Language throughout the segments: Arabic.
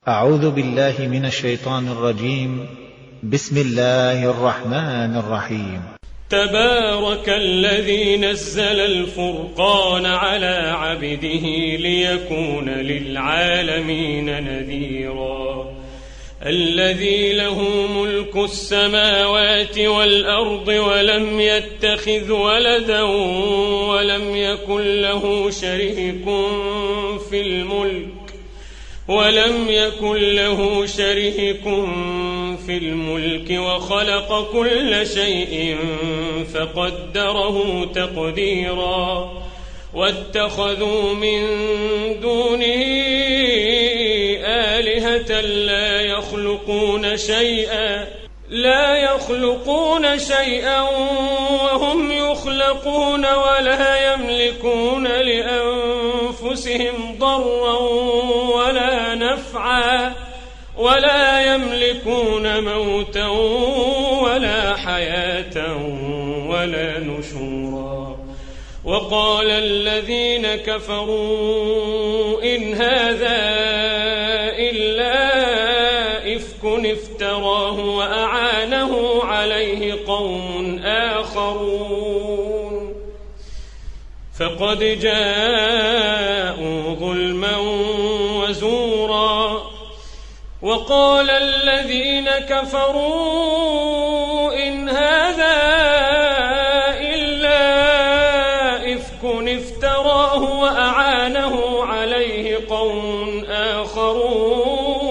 أعوذ بالله من الشيطان الرجيم. بسم الله الرحمن الرحيم. تبارك الذي نزل الفرقان على عبده ليكون للعالمين نذيرا الذي له ملك السماوات والأرض ولم يتخذ ولدا ولم يكن له شريك في الملك وخلق كل شيء فقدره تقديرا واتخذوا من دونه آلهة لا يخلقون شيئا وهم يخلقون ولا يملكون لأنفسهم ضرا ولا نفعا ولا يملكون موتا ولا حياة ولا نشورا. وقال الذين كفروا إن هذا إلا إفك افتراه وأعانه عليه قوم آخرون فقد جاءوا ظلما وزورا. وقال الذين كفروا إن هذا إلا إفك افتراه وأعانه عليه قوم آخرون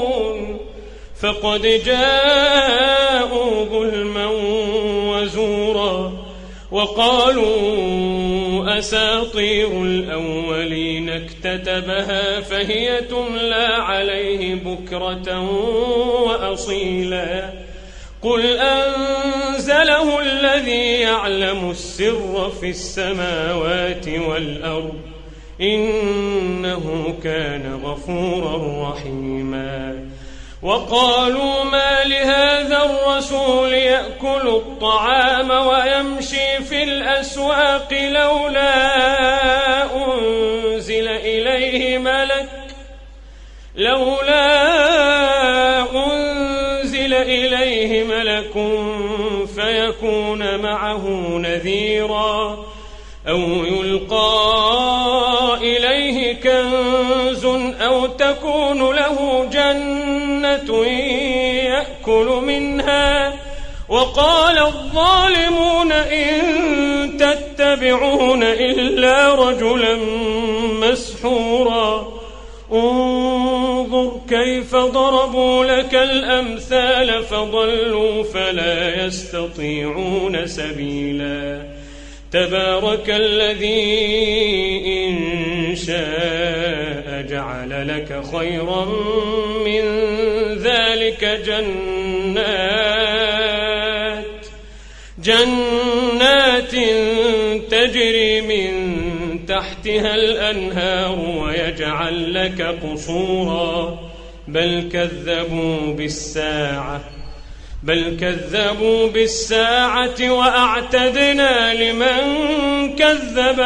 فقد جاءوا ظلما وزورا. وقالوا أساطير الأولين اكتتبها فهي تملى عليه بكرة وأصيلا. قل أنزله الذي يعلم السر في السماوات والأرض إنه كان غفورا رحيما. وقالوا ما لهذا الرسول يأكل الطعام ويمشي في الأسواق لولا أنزل إليه ملك فيكون معه نذيرا أو يلقى إليه كنز أو تكون له جنة يأكل منها. وقال الظالمون إن تتبعون إلا رجلا مسحورا. انظر كيف ضربوا لك الأمثال فضلوا فلا يستطيعون سبيلا. تبارك الذي إن شاء جعل لك خيرا من ذلك جنات تجري من تحتها الأنهار ويجعل لك قصورا بل كذبوا بالساعة وأعتدنا لمن كذب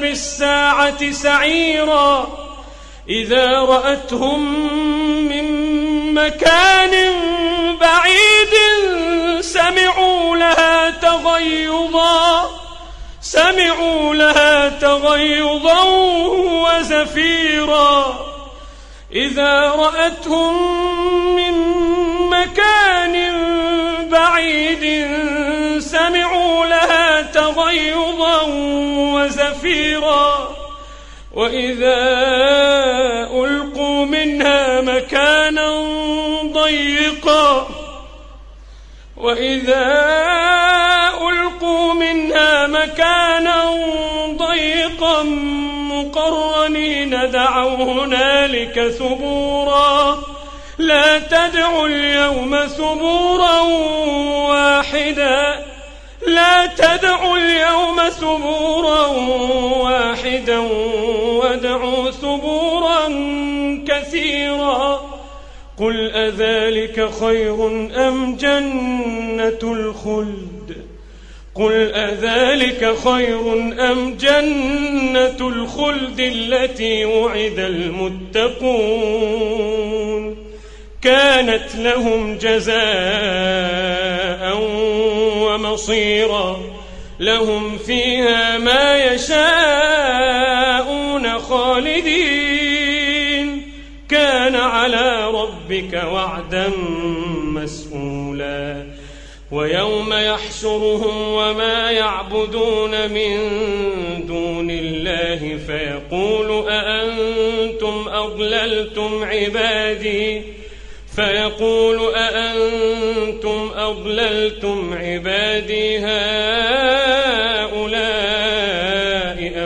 بالساعة سعيرا. إذا رأتهم من مكان بعيد سمعوا لها تغيظا وزفيرا. إذا رأتهم من مكان بعيد سمعوا لها تغيظا وزفيرا. وإذا ألقوا منها مكانا ضيقا مقرنين دعوا هنالك ثبورا. لا تدعوا اليوم ثبورا واحدا وادعوا ثبورا كثيرا. قل أذلك خير أم جنة الخلد قل أذلك خير أم جنة الخلد التي وعد المتقون كانت لهم جزاء ومصيرا لهم فيها ما يشاءون خالدين كان على ربك وعدا مسئولا ويوم يحشرهم وما يعبدون من دون الله فيقول أأنتم أضللتم عبادي هؤلاء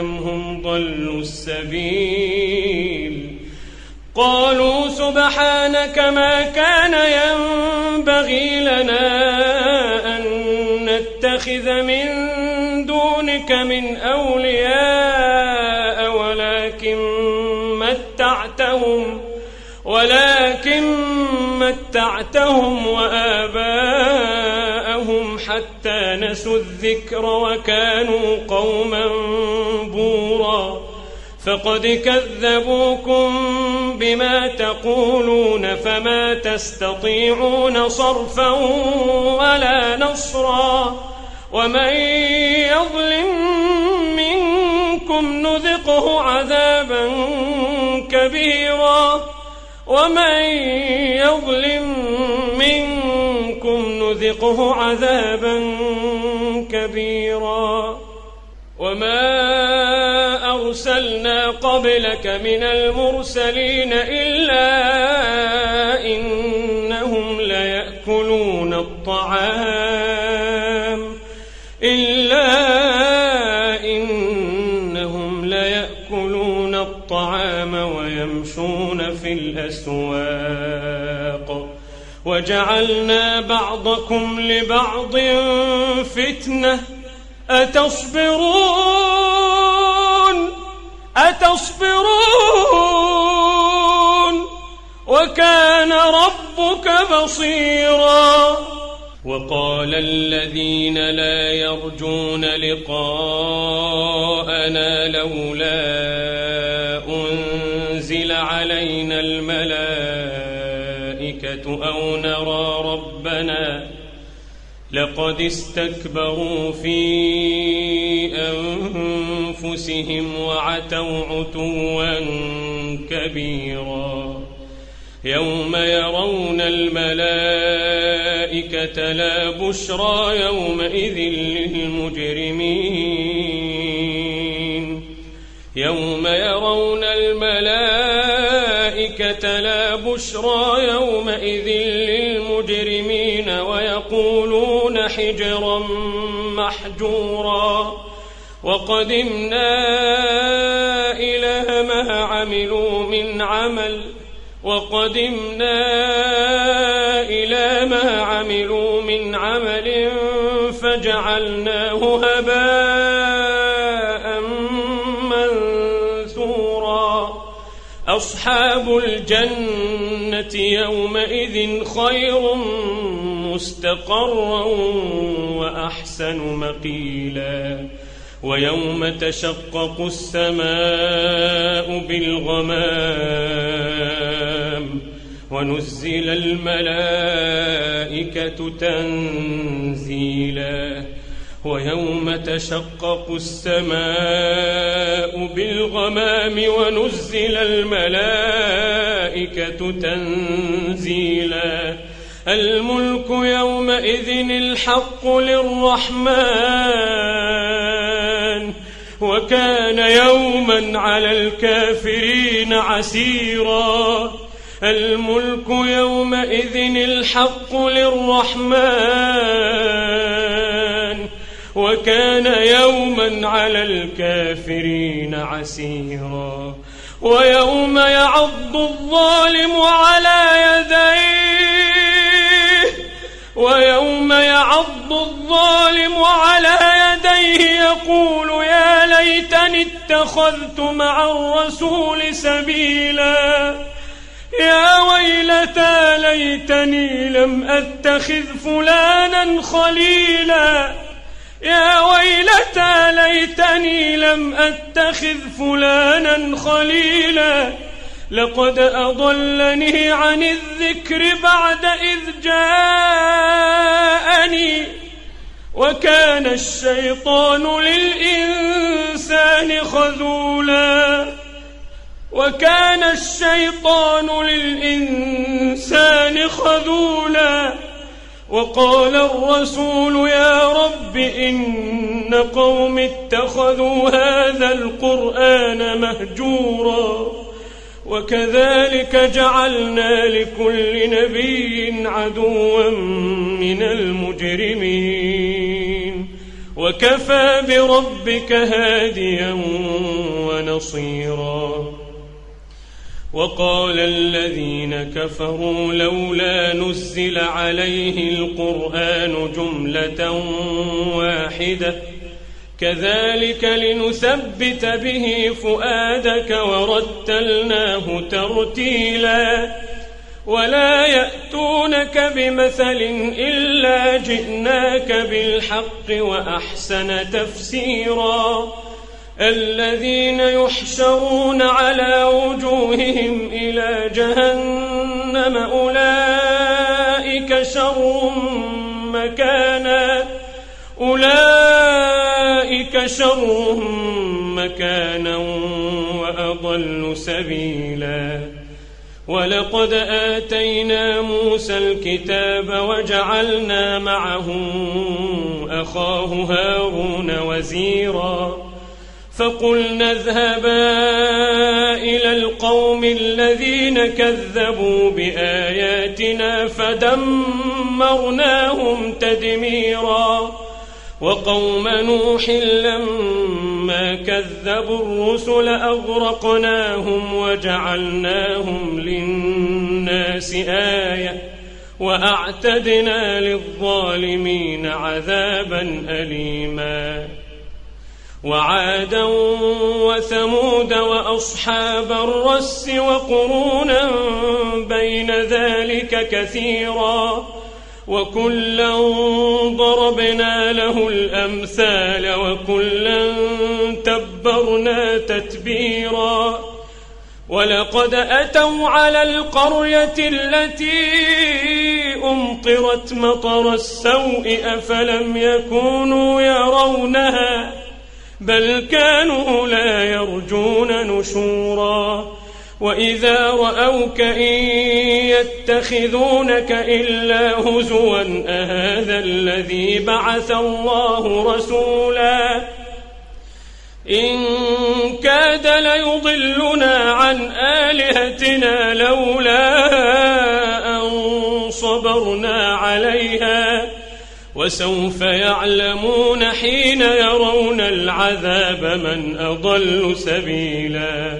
أم هم ضلوا السبيل قالوا سبحانك ما كان ينبغي لنا أن نتخذ من دونك من أولياء ولكن متعتهم وآباءهم حتى نسوا الذكر وكانوا قوما بورا فقد كذبوكم بما تقولون فما تستطيعون صرفا ولا نصرا ومن يظلم منكم نذقه عذابا كبيرا وما أرسلنا قبلك من المرسلين إلا إنهم ليأكلون الطعام ويمشون في الأسواق وجعلنا بعضكم لبعض فتنة أتصبرون وكان ربك بصيرا وقال الذين لا يرجون لقاءنا لولا أنزل علينا الملائكة أو نرى ربنا لقد استكبروا في أنفسهم وعتوا عتوا كبيرا يوم يرون الملائكة لا بشرى يومئذ للمجرمين ويقولون حجرا محجورا وقدمنا إلى ما عملوا من عمل فجعلناه هباء منثورا أصحاب الجنة يومئذ خير مستقرا وأحسن مقيلا ويوم تشقق السماء بالغمام ونزل الملائكة تنزيلا ويوم تشقق السماء بالغمام ونزل الملائكة تنزيلا الملك يومئذ الحق للرحمن وكان يوما على الكافرين عسيرا الملك يومئذ الحق للرحمن وكان يوما على الكافرين عسيرا ويوم يعض الظالم على يديه يقول يا ليتني اتخذت مع الرسول سبيلا يا ويلتى ليتني لم أتخذ فلانا خليلا يا ويلتى ليتني لم أتخذ فلانا خليلا لقد أضلني عن الذكر بعد إذ جاءني وكان الشيطان للإنسان خذولا وقال الرسول يا رب إن قوم اتخذوا هذا القرآن مهجورا وكذلك جعلنا لكل نبي عدوا من المجرمين وكفى بربك هاديا ونصيرا وقال الذين كفروا لولا نزل عليه القرآن جملة واحدة كذلك لنثبت به فؤادك ورتلناه ترتيلا ولا يأتونك بمثل إلا جئناك بالحق وأحسن تفسيرا الذين يحشرون على وجوههم إلى جهنم أولئك شر مكانا وأضل سبيلا ولقد آتينا موسى الكتاب وجعلنا معه أخاه هارون وزيرا فقلنا اذهبا إلى القوم الذين كذبوا بآياتنا فدمرناهم تدميرا وقوم نوح لما كذبوا الرسل أغرقناهم وجعلناهم للناس آية وأعتدنا للظالمين عذابا أليما وعادا وثمود وأصحاب الرس وقرونا بين ذلك كثيرا وكلا ضربنا له الأمثال وكلا تبرنا تتبيرا ولقد أتوا على القرية التي أمطرت مطر السوء أفلم يكونوا يرونها بل كانوا لا يرجون نشورا وإذا رأوك إن يتخذونك إلا هزوا أهذا الذي بعث الله رسولا إن كاد ليضلنا عن آلهتنا لولا أن صبرنا عليها وسوف يعلمون حين يرون العذاب من أضل سبيلا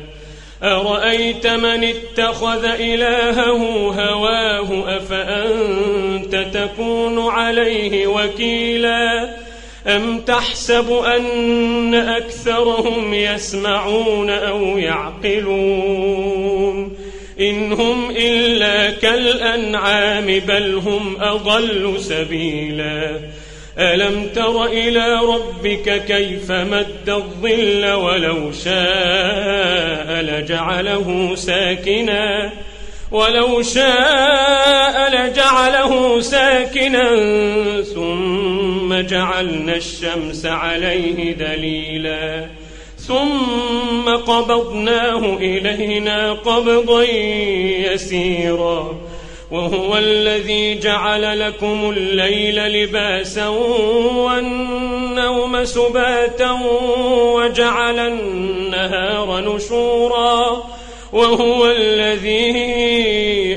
أرأيت من اتخذ إلهه هواه أفأنت تكون عليه وكيلا أم تحسب أن أكثرهم يسمعون أو يعقلون إن هم إلا كالأنعام بل هم أضل سبيلا ألم تر إلى ربك كيف مد الظل ولو شاء لجعله ساكنا ثم جعلنا الشمس عليه دليلا ثم قبضناه إلينا قبضا يسيرا وهو الذي جعل لكم الليل لباسا والنوم سباتا وجعل النهار نشورا وهو الذي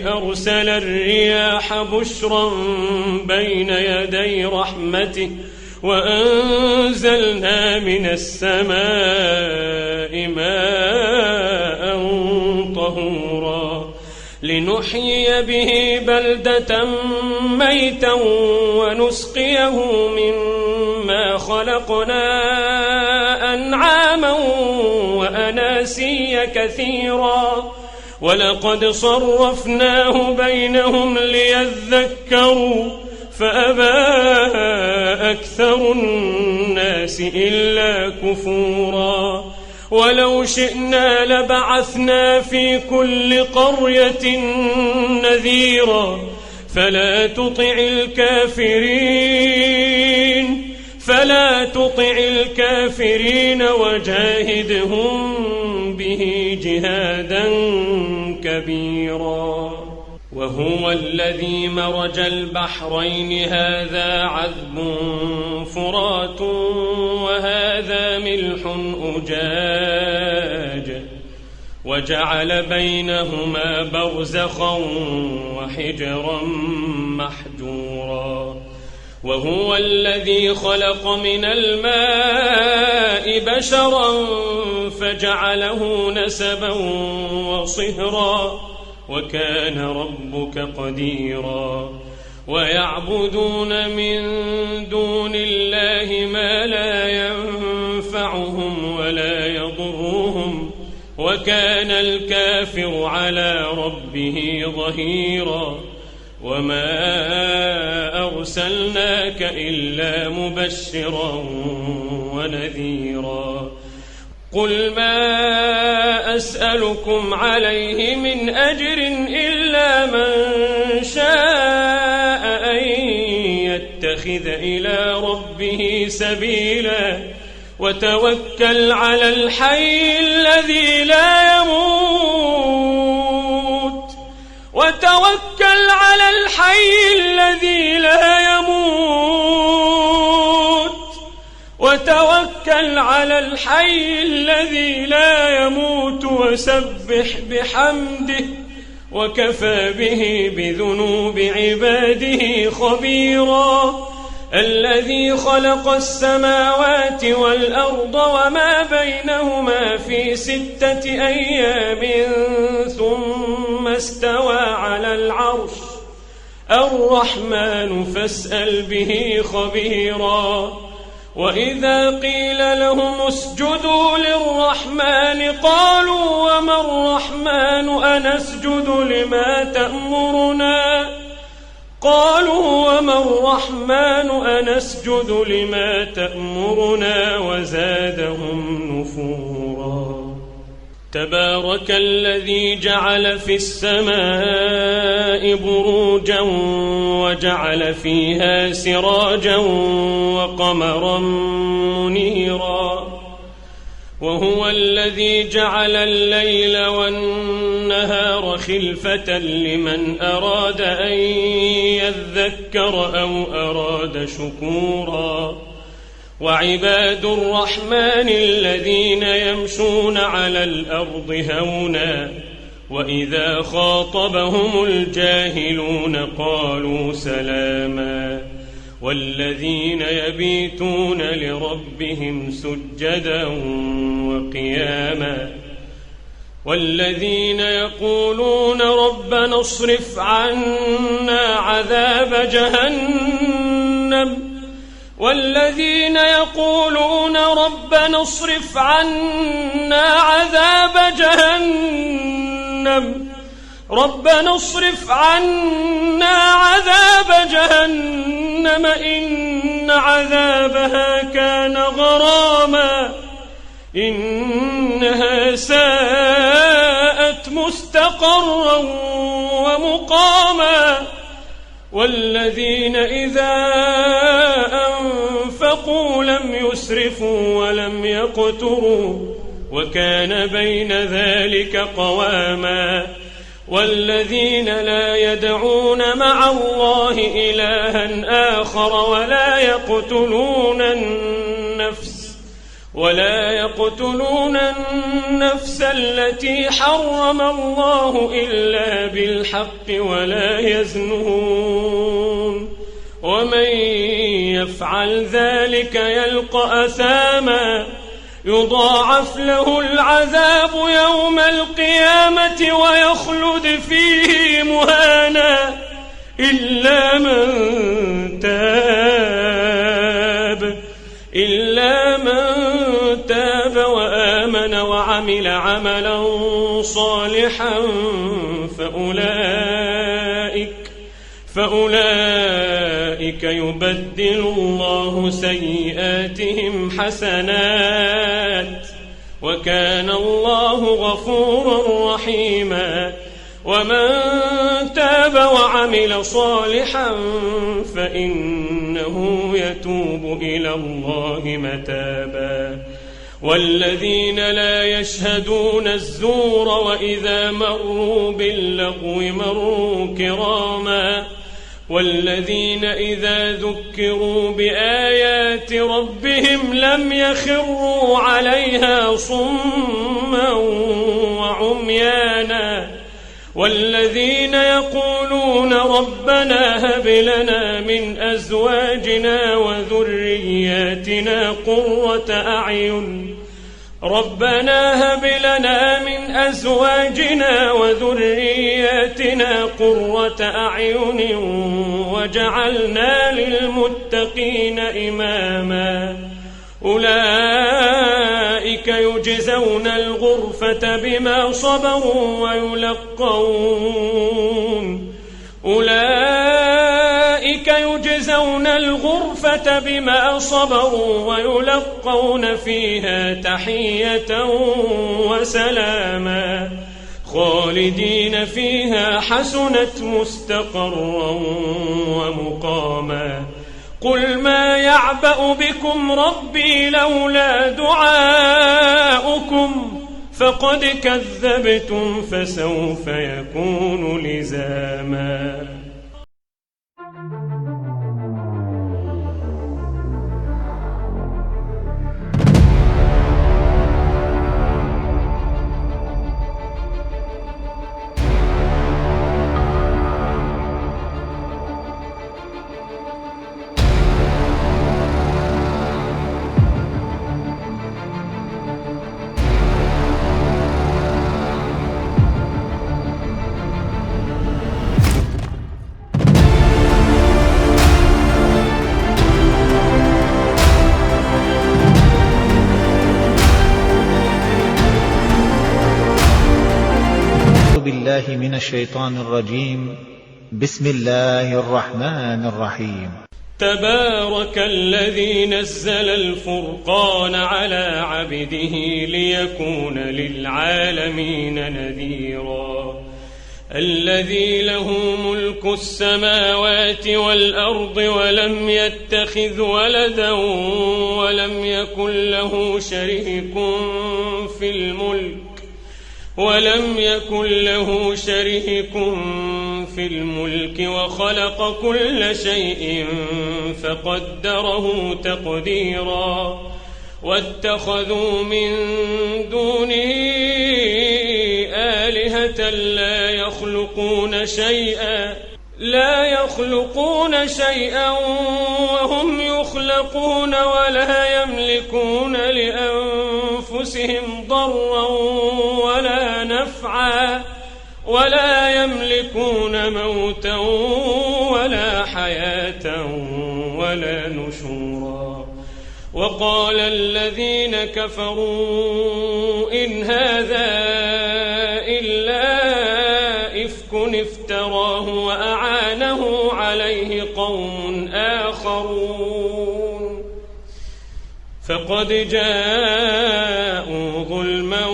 أرسل الرياح بشرا بين يدي رحمته وأنزلنا من السماء ماء طهورا لنحيي به بلدة ميتا ونسقيه مما خلقنا أنعاما وأناسيا كثيرا ولقد صرفناه بينهم ليذكروا فأبى أكثر الناس إلا كفورا ولو شئنا لبعثنا في كل قرية نذيرا فلا تطع الكافرين وجاهدهم به جهادا كبيرا وهو الذي مرج البحرين هذا عذب فرات وهذا ملح أجاج وجعل بينهما برزخا وحجرا محجورا وهو الذي خلق من الماء بشرا فجعله نسبا وصهرا وكان ربك قديرا ويعبدون من دون الله ما لا ينفعهم ولا يضرهم وكان الكافر على ربه ظهيرا وما أرسلناك إلا مبشرا ونذيرا قل ما أسألكم عليه من أجر إلا من شاء أن يتخذ إلى ربه سبيلا وتوكل على الحي الذي لا يموت وسبح بحمده وكفى به بذنوب عباده خبيرا الذي خلق السماوات والأرض وما بينهما في 6 أيام ثم استوى على العرش الرحمن فاسأل به خبيرا وإذا قيل لهم اسجدوا للرحمن قالوا وما الرحمن أنسجد لما تأمرنا وزادهم نفورا تبارك الذي جعل في السماء بروجا وجعل فيها سراجا وقمرا منيرا وهو الذي جعل الليل والنهار خلفة لمن أراد أن يذكر أو أراد شكورا وعباد الرحمن الذين يمشون على الأرض هونا وإذا خاطبهم الجاهلون قالوا سلاما والذين يبيتون لربهم سجدا وقياما والذين يقولون ربنا اصرف عنا عذاب جهنم إن عذابها كان غراما إنها ساءت مستقرا ومقاما والذين إذا أنفقوا لم يسرفوا ولم يقتروا وكان بين ذلك قواما والذين لا يدعون مع الله إلها آخر ولا يقتلون النفس التي حرم الله إلا بالحق ولا يزنون ومن يفعل ذلك يلقى أثاما يضاعف له العذاب يوم القيامة ويخلد فيه مهانا إلا من تاب وآمن وعمل عملا صالحا فأولئك أولئك يبدل الله سيئاتهم حسنات وكان الله غفورا رحيما ومن تاب وعمل صالحا فإنه يتوب إلى الله متابا والذين لا يشهدون الزور وإذا مروا باللغو مروا كراما والذين إذا ذكروا بآيات ربهم لم يخروا عليها صما وعميانا والذين يقولون ربنا هب لنا من أزواجنا وذرياتنا قرة أعين وجعلنا للمتقين إماما أولئك يجزون الغرفة بما صبروا ويلقون فيها تحية وسلاما خالدين فيها حسنت مستقرا ومقاما قل ما يعبأ بكم ربي لولا دعاؤكم فقد كذبتم فسوف يكون لزاما. بالله من الشيطان الرجيم. بسم الله الرحمن الرحيم. تبارك الذي نزل الفرقان على عبده ليكون للعالمين نذيرا الذي له ملك السماوات والأرض ولم يتخذ ولدا ولم يكن له شريك في الملك وخلق كل شيء فقدره تقديرا واتخذوا من دونه آلهة لا يخلقون شيئا وهم يخلقون ولا يملكون لأنفسهم ضرا ولا نفعا ولا يملكون موتا ولا حياة ولا نشورا وقال الذين كفروا إن هذا إلا إفك افتراه وأعانه عليه قوم آخرون فقد جاءوا ظلما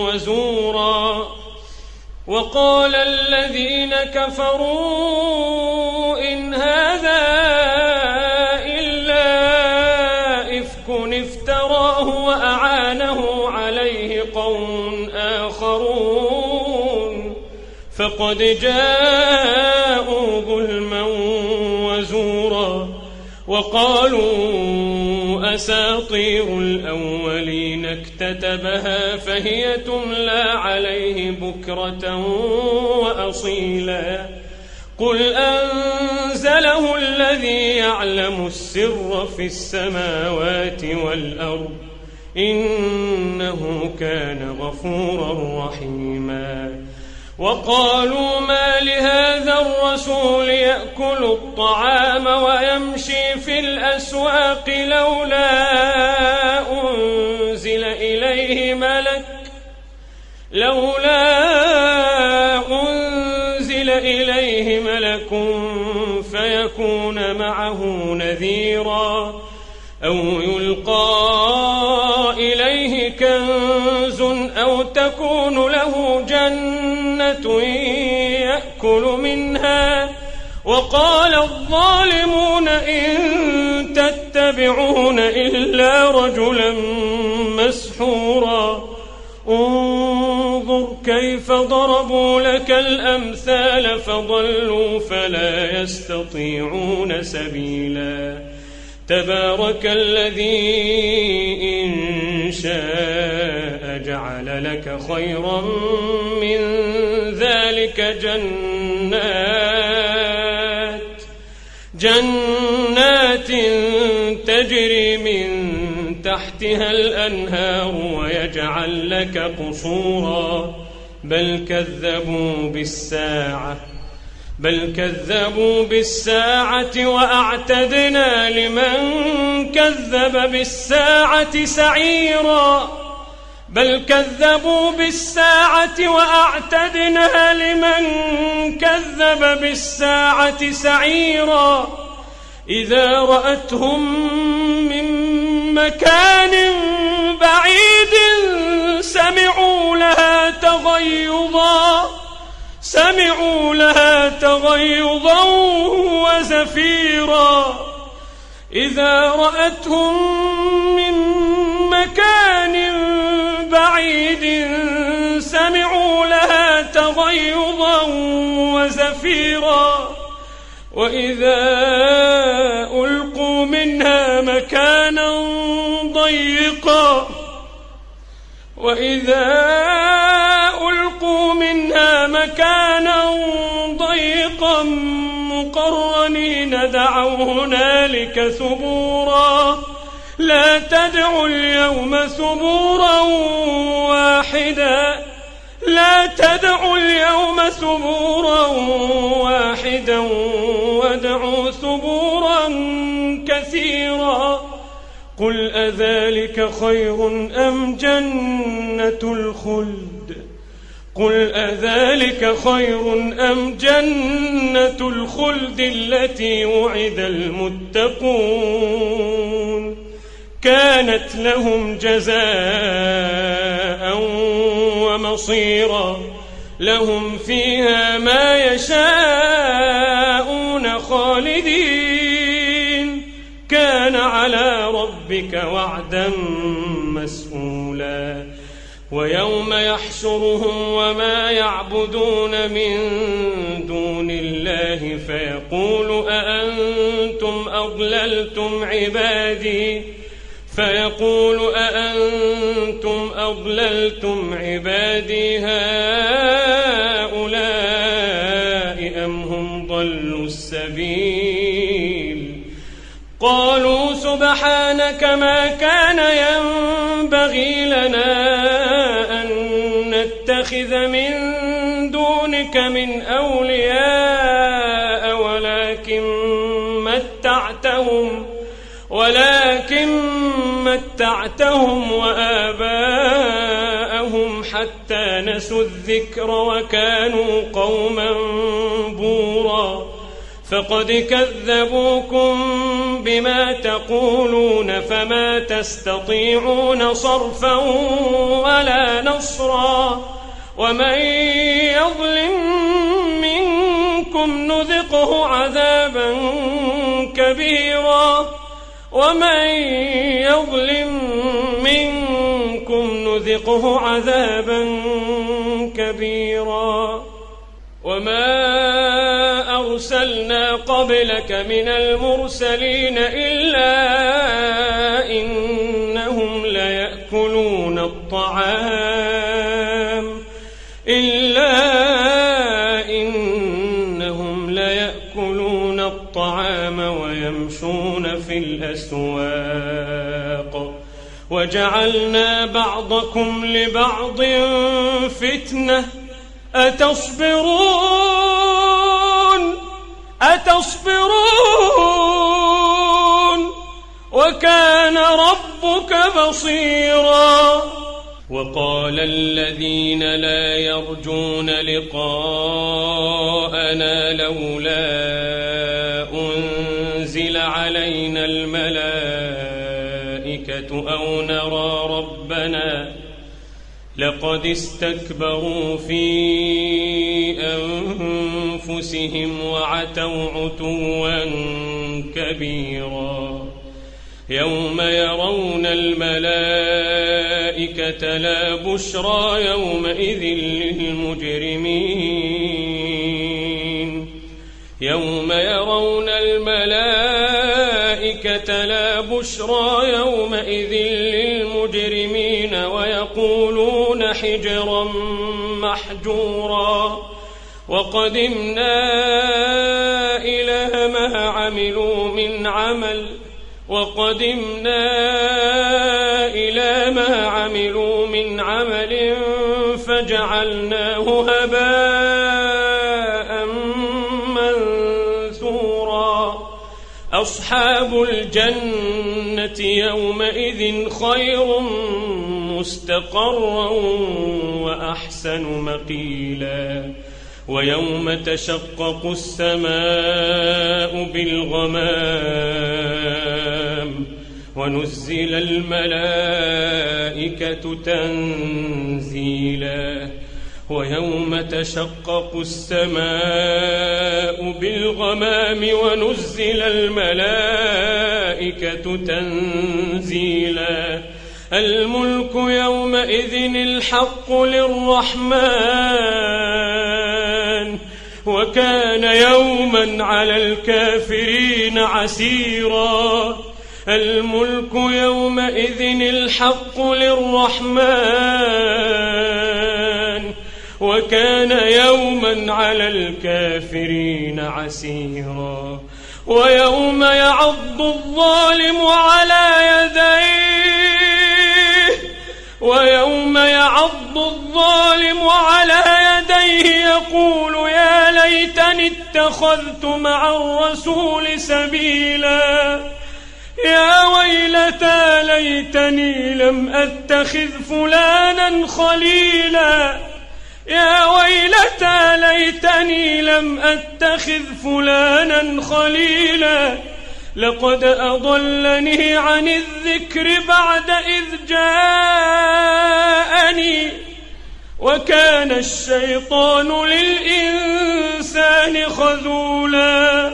وزورا وقال الذين كفروا إن هذا إلا إفك افتراه وأعانه عليه قوم آخرون فقد جاءوا ظلما وزورا وقالوا أساطير الأولين اكتتبها فهي تملى عليه بكرة وأصيلا قل أنزله الذي يعلم السر في السماوات والأرض إنه كان غفورا رحيما وقالوا ما لهذا الرسول يأكل الطعام ويمشي في الأسواق لولا أنزل إليه ملك فيكون يكون معه نذيرا أو يلقى إليه كنز أو تكون له جنة يأكل منها وقال الظالمون إن تتبعون إلا رجلا مسحورا انظر كيف ضربوا لك الأمثال فضلوا فلا يستطيعون سبيلا تبارك الذي إن شاء جعل لك خيرا من ذلك جنات تجري من تحتها الأنهار ويجعل لك قصورا بل كذبوا بالساعة وأعتدنا لمن كذب بالساعة سعيرا إذا رأتهم من مكان بعيد سمعوا لها تغيظا وزفيرا إذا رأتهم من مكان بعيد سمعوا لها تغيظا وزفيرا وإذا ألقوا منها مكانا ضيقا مقرنين دعوا هنالك ثبورا لا تدعوا اليوم ثبورا واحدا وادعوا ثبورا كثيرا قل أذلك خير أم جنة الخلد التي وعد المتقون كانت لهم جزاء ومصيرا لهم فيها ما يشاءون خالدين كان على ربك وعدا مسئولا ويوم يحشرهم وما يعبدون من دون الله فيقول أأنتم أضللتم عبادي هؤلاء أم هم ضلوا السبيل قالوا سبحانك ما كان ينبغي لنا أن نتخذ من دونك من أولياء ولكن متعتهم وآباءهم حتى نسوا الذكر وكانوا قوما بورا فقد كذبوكم بما تقولون فما تستطيعون صرفا ولا نصرا ومن يظلم منكم نذقه عذابا كبيرا وما أرسلنا قبلك من المرسلين إلا إنهم ليأكلون الطعام ويمشون في الأسواق وجعلنا بعضكم لبعض فتنة أتصبرون وكان ربك بصيرا وقال الذين لا يرجون لقاءنا لولا أنزل علينا الملائكة أو نرى ربنا لقد استكبروا في أنفسهم وعتوا عتوا كبيرا يوم يرون الملائكة لا بشرى يومئذ للمجرمين يوم يرون الملائكة لا بشرى يومئذ للمجرمين ويقولون حجرا محجورا وقدمنا إلى ما عملوا من عمل فجعلناه هباء منثورا أصحاب الجنة يومئذ خير مستقرا وأحسن مقيلا ويوم تشقق السماء بالغمام ونزل الملائكة تنزيلا ويوم تشقق السماء بالغمام ونزل الملائكة تنزيلا الملك يومئذ الحق للرحمن وكان يوما على الكافرين عسيرا الملك يومئذ الحق للرحمن وكان يوما على الكافرين عسيرا ويوم يعض الظالم على يديه يقول يا ليتني اتخذت مع الرسول سبيلا يا ويلتى ليتني لم أتخذ فلانا خليلا يا ويلتى ليتني لم أتخذ فلانا خليلا لقد أضلني عن الذكر بعد إذ جاءني وكان الشيطان للإنسان خذولا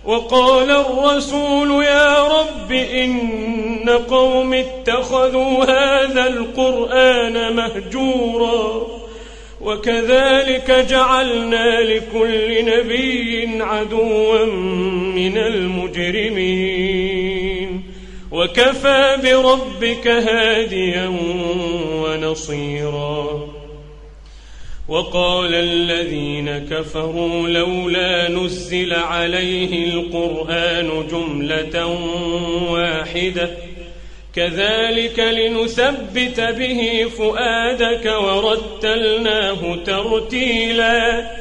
وقال الرسول يا رب إن قوم اتخذوا هذا القرآن مهجورا وكذلك جعلنا لكل نبي عدوا من المجرمين وكفى بربك هاديا ونصيرا وقال الذين كفروا لولا نزل عليه القرآن جملة واحدة كذلك لنثبت به فؤادك ورتلناه ترتيلا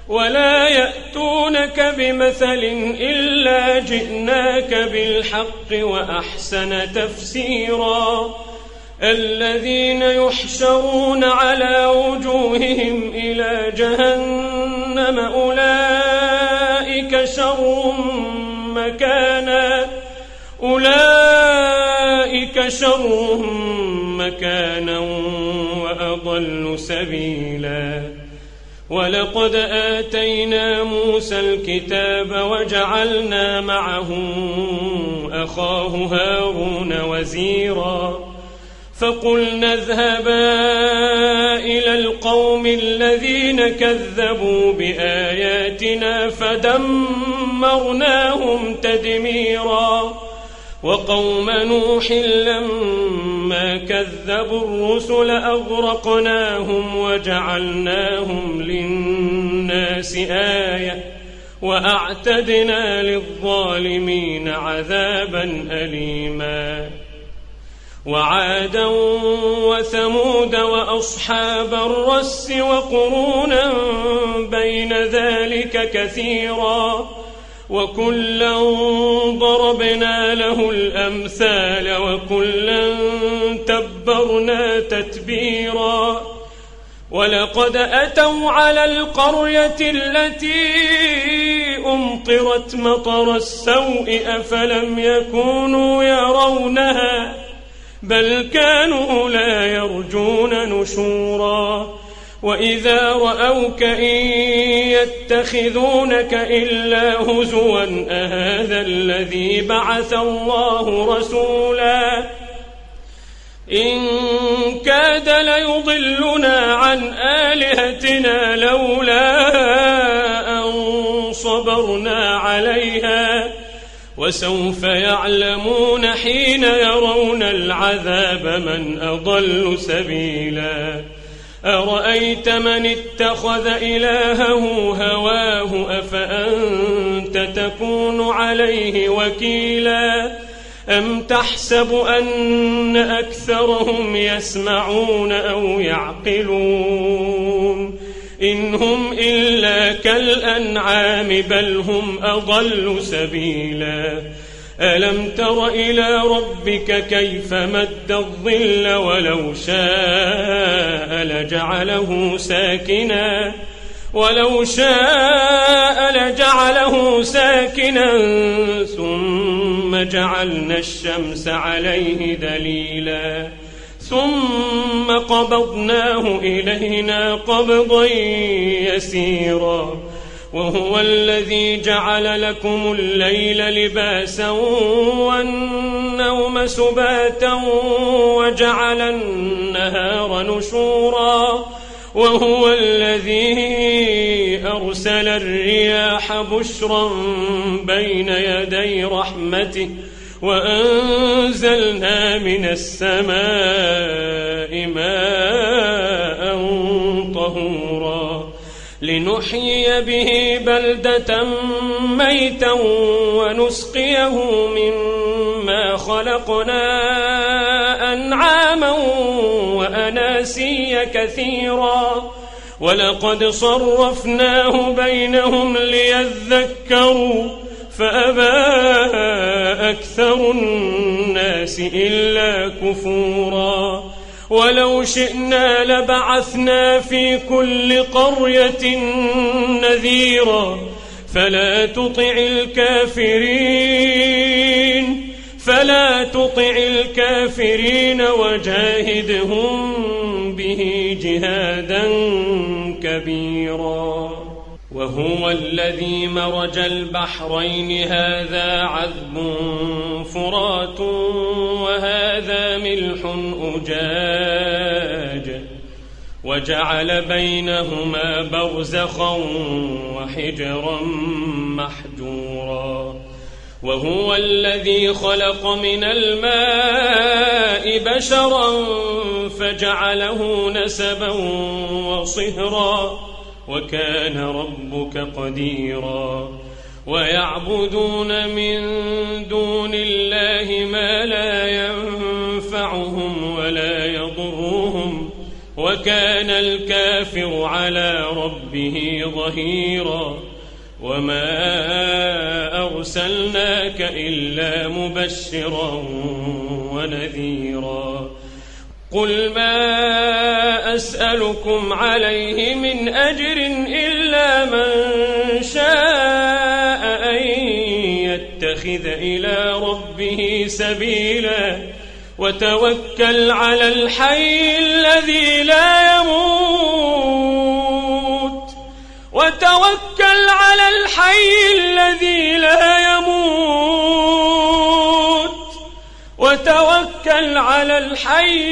ولا يأتونك بمثل إلا جئناك بالحق وأحسن تفسيرا الذين يحشرون على وجوههم إلى جهنم أولئك شر مكانا وأضل سبيلا ولقد آتينا موسى الكتاب وجعلنا معه أخاه هارون وزيرا فقلنا اذهبا إلى القوم الذين كذبوا بآياتنا فدمرناهم تدميرا وقوم نوح لما كذبوا الرسل أغرقناهم وجعلناهم للناس آية وأعتدنا للظالمين عذابا أليما وعادا وثمود وأصحاب الرس وقرونا بين ذلك كثيرا وكلا ضربنا له الأمثال وكلا تبرنا تتبيرا ولقد أتوا على القرية التي أمطرت مطر السوء أفلم يكونوا يرونها بل كانوا لا يرجون نشورا وإذا رأوك إن يتخذونك إلا هزوا أهذا الذي بعث الله رسولا إن كاد ليضلنا عن آلهتنا لولا أن صبرنا عليها وسوف يعلمون حين يرون العذاب من أضل سبيلا أرأيت من اتخذ إلهه هواه أفأنت تكون عليه وكيلا أم تحسب أن أكثرهم يسمعون أو يعقلون إن هم إلا كالأنعام بل هم أضل سبيلا ألم تر إلى ربك كيف مد الظل ولو شاء لجعله ساكنا ثم جعلنا الشمس عليه دليلا ثم قبضناه إلينا قبضا يسيرا وهو الذي جعل لكم الليل لباسا والنوم سباتا وجعل النهار نشورا وهو الذي أرسل الرياح بشرا بين يدي رحمته وأنزلنا من السماء ماء طهورا لنحيي به بلدة ميتا ونسقيه مما خلقنا أنعاما وأناسيا كثيرا ولقد صرفناه بينهم ليذكروا فأبى أكثر الناس إلا كفورا ولو شئنا لبعثنا في كل قرية نذيرا فلا تطع الكافرين وجاهدهم به جهادا كبيرا وهو الذي مرج البحرين هذا عذب فرات وهذا ملح أجاج وجعل بينهما برزخا وحجرا محجورا وهو الذي خلق من الماء بشرا فجعله نسبا وصهرا وكان ربك قديرا ويعبدون من دون الله ما لا ينفعهم ولا يضرهم وكان الكافر على ربه ظهيرا وما أرسلناك إلا مبشرا ونذيرا قل ما أسألكم عليه من أجر إلا من شاء أن يتخذ إلى ربه سبيلا وتوكل على الحي الذي لا يموت وتوكل على الحي